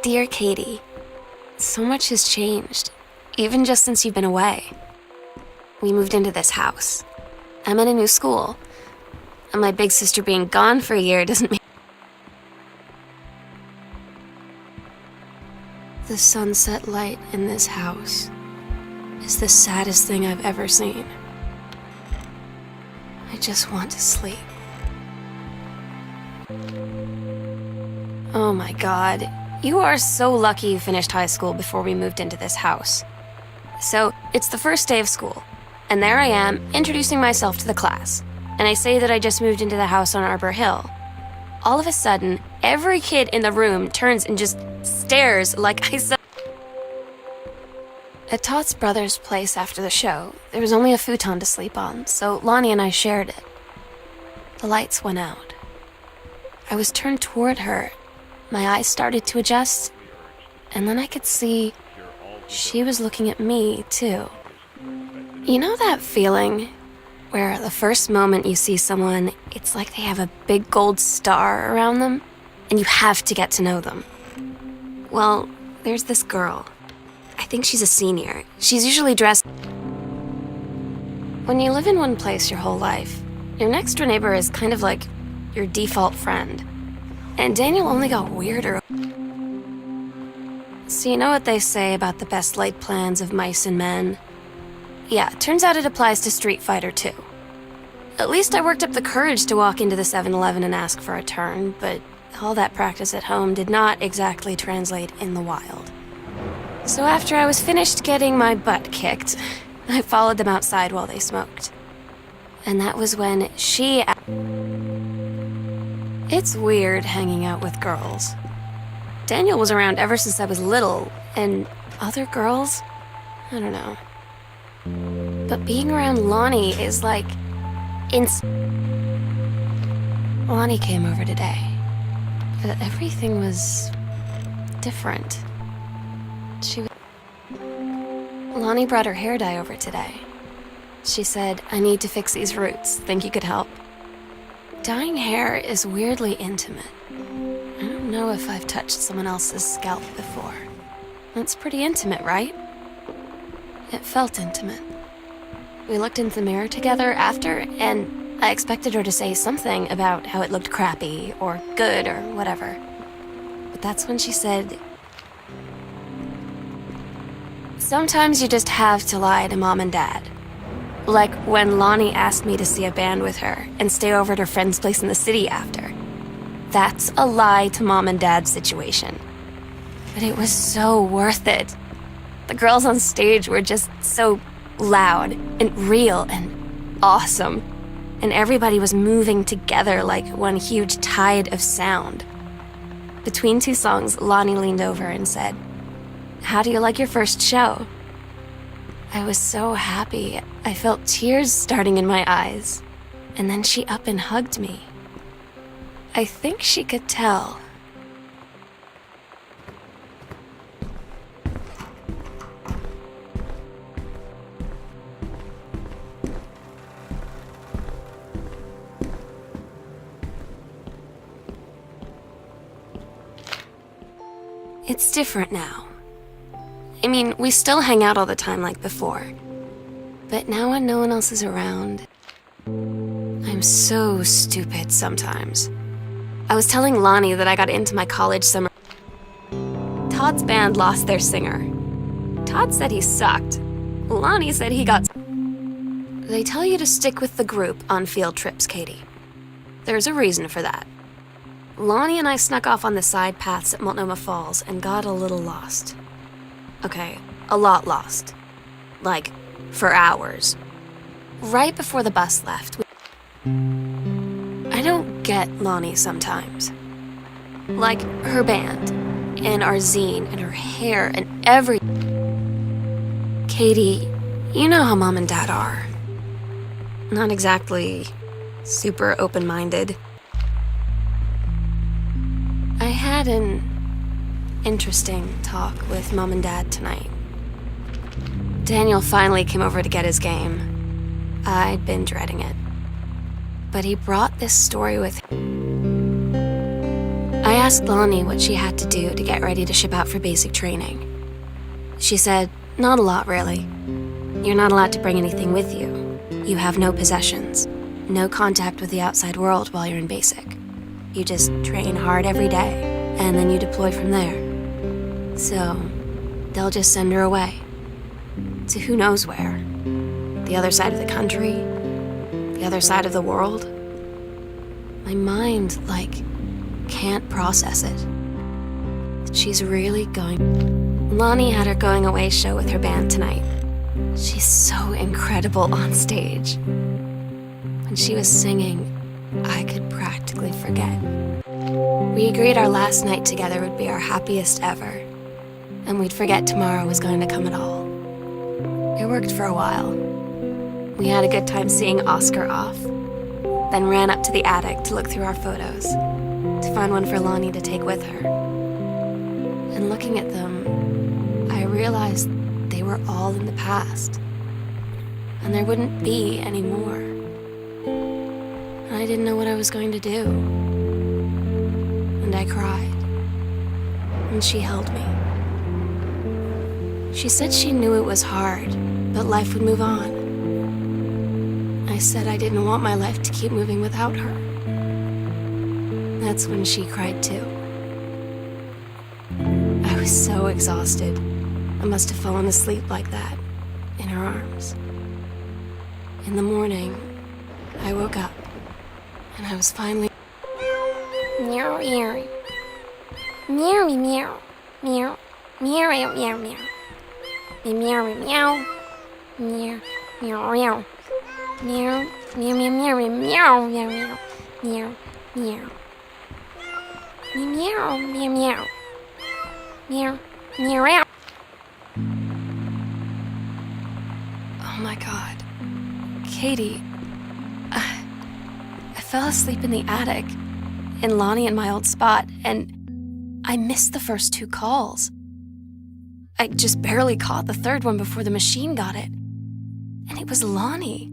Dear Katie, so much has changed, even just since you've been away. We moved into this house. I'm in a new school, and my big sister being gone for a year doesn't mean... The sunset light in this house is the saddest thing I've ever seen. I just want to sleep. Oh my God, you are so lucky you finished high school before we moved into this house. So, it's the first day of school, and there I am, introducing myself to the class, and I say that I just moved into the house on Arbor Hill. All of a sudden, every kid in the room turns and just stares like I said. At Todd's brother's place after the show, there was only a futon to sleep on, so Lonnie and I shared it. The lights went out. I was turned toward her. My eyes started to adjust, and then I could see she was looking at me, too. You know that feeling where the first moment you see someone, it's like they have a big gold star around them, and you have to get to know them? Well, there's this girl. I think she's a senior. She's usually dressed... When you live in one place your whole life, your next door neighbor is kind of like your default friend. And Daniel only got weirder. So you know what they say about the best laid plans of mice and men? Yeah, turns out it applies to Street Fighter too. At least I worked up the courage to walk into the 7-Eleven and ask for a turn, but all that practice at home did not exactly translate in the wild. So after I was finished getting my butt kicked, I followed them outside while they smoked. And that was when she... It's weird hanging out with girls. Daniel was around ever since I was little, and other girls? I don't know. But being around Lonnie is like... Lonnie came over today. But everything was... different. Lonnie brought her hair dye over today. She said, "I need to fix these roots. Think you could help?" Dyeing hair is weirdly intimate. I don't know if I've touched someone else's scalp before. That's pretty intimate, right? It felt intimate. We looked into the mirror together after, and I expected her to say something about how it looked crappy or good or whatever. But that's when she said, "Sometimes you just have to lie to Mom and Dad." Like when Lonnie asked me to see a band with her and stay over at her friend's place in the city after. That's a lie to Mom and Dad situation. But it was so worth it. The girls on stage were just so loud and real and awesome. And everybody was moving together like one huge tide of sound. Between two songs, Lonnie leaned over and said, "How do you like your first show?" I was so happy. I felt tears starting in my eyes. And then she up and hugged me. I think she could tell. It's different now. I mean, we still hang out all the time like before. But now when no one else is around, I'm so stupid sometimes. I was telling Lonnie that I got into my college summer. Todd's band lost their singer. Todd said he sucked. Lonnie said he got... They tell you to stick with the group on field trips, Katie. There's a reason for that. Lonnie and I snuck off on the side paths at Multnomah Falls and got a little lost. Okay, a lot lost. Like, for hours. Right before the bus left. I don't get Lonnie sometimes. Like, her band, and our zine, and her hair, and every... Katie, you know how Mom and Dad are. Not exactly super open-minded. I had an interesting talk with Mom and Dad tonight. Daniel finally came over to get his game. I'd been dreading it. But he brought this story with him. I asked Lonnie what she had to do to get ready to ship out for basic training. She said, not a lot, really. You're not allowed to bring anything with you. You have no possessions, no contact with the outside world while you're in basic. You just train hard every day, and then you deploy from there. So, they'll just send her away. To who knows where. The other side of the country, the other side of the world. My mind, can't process it. She's really going... Lonnie had her going away show with her band tonight. She's so incredible on stage. When she was singing, I could practically forget. We agreed our last night together would be our happiest ever, and we'd forget tomorrow was going to come at all. It worked for a while. We had a good time seeing Oscar off, then ran up to the attic to look through our photos, to find one for Lonnie to take with her. And looking at them, I realized they were all in the past, and there wouldn't be any more. And I didn't know what I was going to do. And I cried, and she held me. She said she knew it was hard, but life would move on. I said I didn't want my life to keep moving without her. That's when she cried too. I was so exhausted. I must have fallen asleep like that, in her arms. In the morning, I woke up, and I was finally... Meow, meow. Meow, meow. Meow, meow, meow, meow, meow. Meow, meow. Meow, meow, meow. Meow, meow, meow, meow, meow, meow, meow. Meow, meow. Meow, meow, meow. Meow, meow, meow. Oh my God. Katie, I fell asleep in the attic, in Lonnie and my old spot, and I missed the first 2 calls. I just barely caught the third one before the machine got it. And it was Lonnie.